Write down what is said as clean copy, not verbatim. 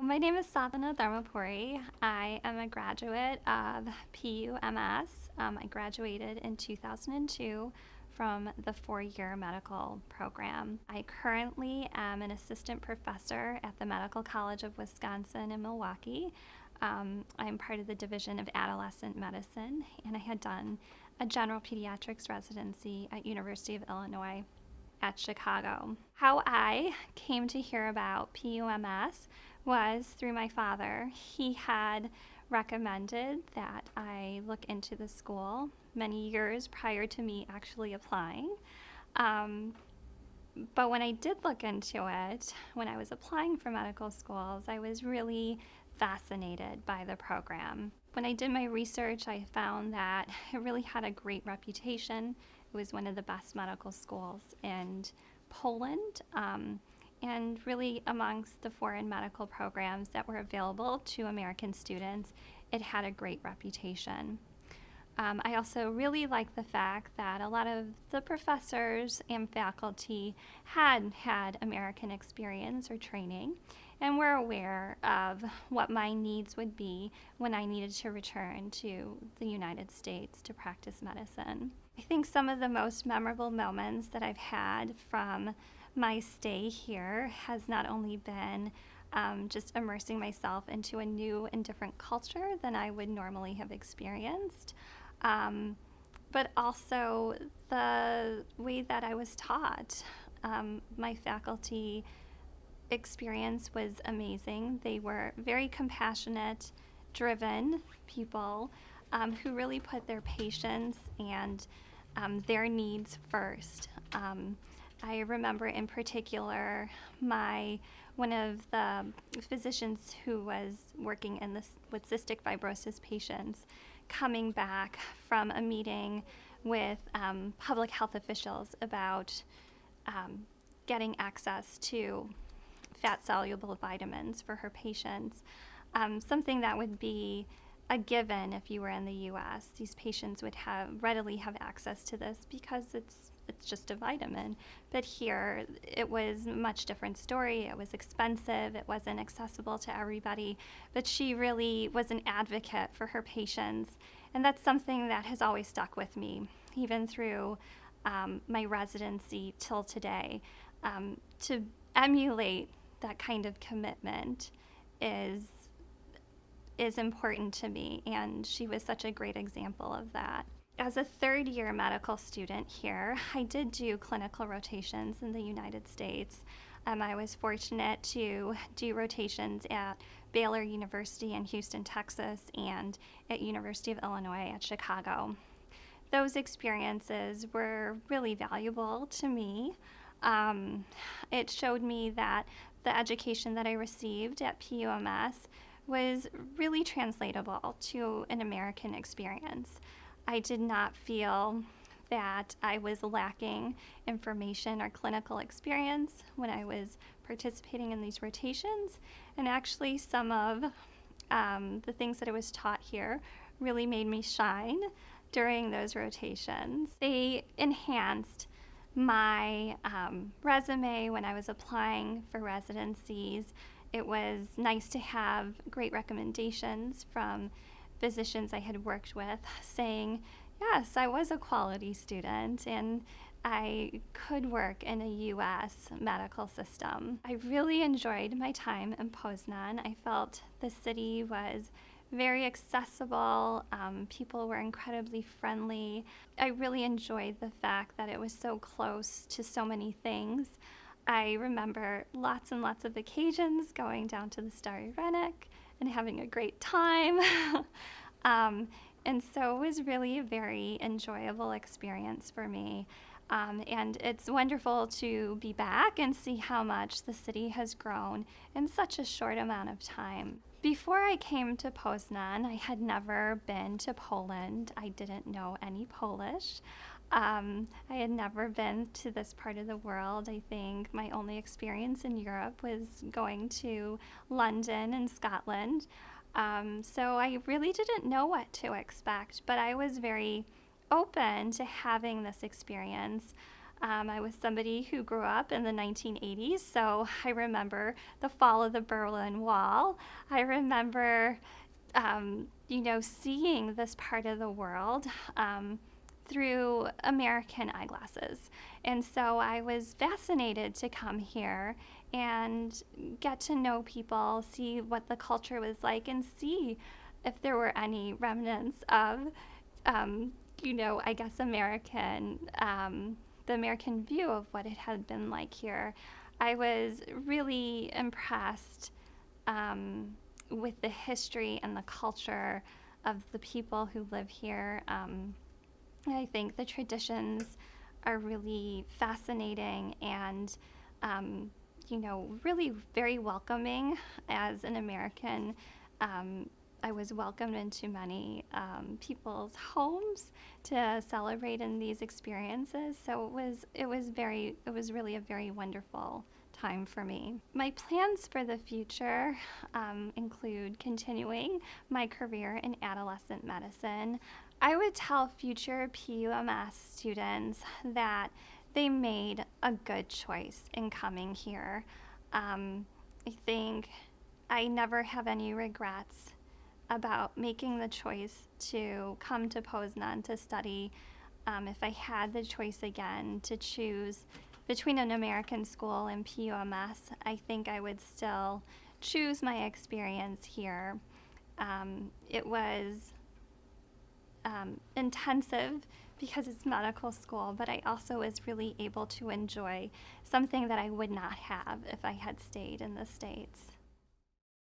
My name is Sadhana Dharmapuri. I am a graduate of PUMS. I graduated in 2002 from the four-year medical program. I currently am an assistant professor at the Medical College of Wisconsin in Milwaukee. I'm part of the Division of Adolescent Medicine, and I had done a general pediatrics residency at University of Illinois at Chicago. How I came to hear about PUMS was through my father. He had recommended that I look into the school many years prior to me actually applying. But when I did look into it, when I was applying for medical schools, I was really fascinated by the program. When I did my research, I found that it really had a great reputation. It was one of the best medical schools in Poland, and really amongst the foreign medical programs that were available to American students, it had a great reputation. I also really liked the fact that a lot of the professors and faculty had American experience or training and were aware of what my needs would be when I needed to return to the United States to practice medicine. I think some of the most memorable moments that I've had from my stay here has not only been just immersing myself into a new and different culture than I would normally have experienced, but also the way that I was taught. My faculty experience was amazing. They were very compassionate, driven people who really put their patients and their needs first. I remember in particular one of the physicians who was working with cystic fibrosis patients coming back from a meeting with public health officials about getting access to fat-soluble vitamins for her patients, something that would be a given if you were in the U.S. These patients would readily have access to this because it's just a vitamin. But here, it was a much different story. It was expensive. It wasn't accessible to everybody. But she really was an advocate for her patients. And that's something that has always stuck with me, even through my residency till today. To emulate that kind of commitment is important to me, and she was such a great example of that. As a third-year medical student here, I did do clinical rotations in the United States. I was fortunate to do rotations at Baylor University in Houston, Texas, and at University of Illinois at Chicago. Those experiences were really valuable to me. It showed me that the education that I received at PUMS was really translatable to an American experience. I did not feel that I was lacking information or clinical experience when I was participating in these rotations, and actually some of the things that I was taught here really made me shine during those rotations. They enhanced my resume when I was applying for residencies. It was nice to have great recommendations from physicians I had worked with saying, yes, I was a quality student and I could work in a U.S. medical system. I really enjoyed my time in Poznan. I felt the city was very accessible. People were incredibly friendly. I really enjoyed the fact that it was so close to so many things. I remember lots and lots of occasions going down to the Starry Rennick and having a great time. And so it was really a very enjoyable experience for me. And it's wonderful to be back and see how much the city has grown in such a short amount of time. Before I came to Poznan, I had never been to Poland. I didn't know any Polish. I had never been to this part of the world. I think my only experience in Europe was going to London and Scotland. So I really didn't know what to expect, but I was very open to having this experience. I was somebody who grew up in the 1980s, so I remember the fall of the Berlin Wall. I remember, seeing this part of the world through American eyeglasses. And so I was fascinated to come here and get to know people, see what the culture was like, and see if there were any remnants of, I guess, the American view of what it had been like here. I was really impressed with the history and the culture of the people who live here. I think the traditions are really fascinating and, really very welcoming. As an American, I was welcomed into many people's homes to celebrate in these experiences. So it was really a very wonderful time for me. My plans for the future include continuing my career in adolescent medicine. I would tell future PUMS students that they made a good choice in coming here. I think I never have any regrets about making the choice to come to Poznan to study. If I had the choice again to choose between an American school and PUMS, I think I would still choose my experience here. It was intensive because it's medical school, but I also was really able to enjoy something that I would not have if I had stayed in the States.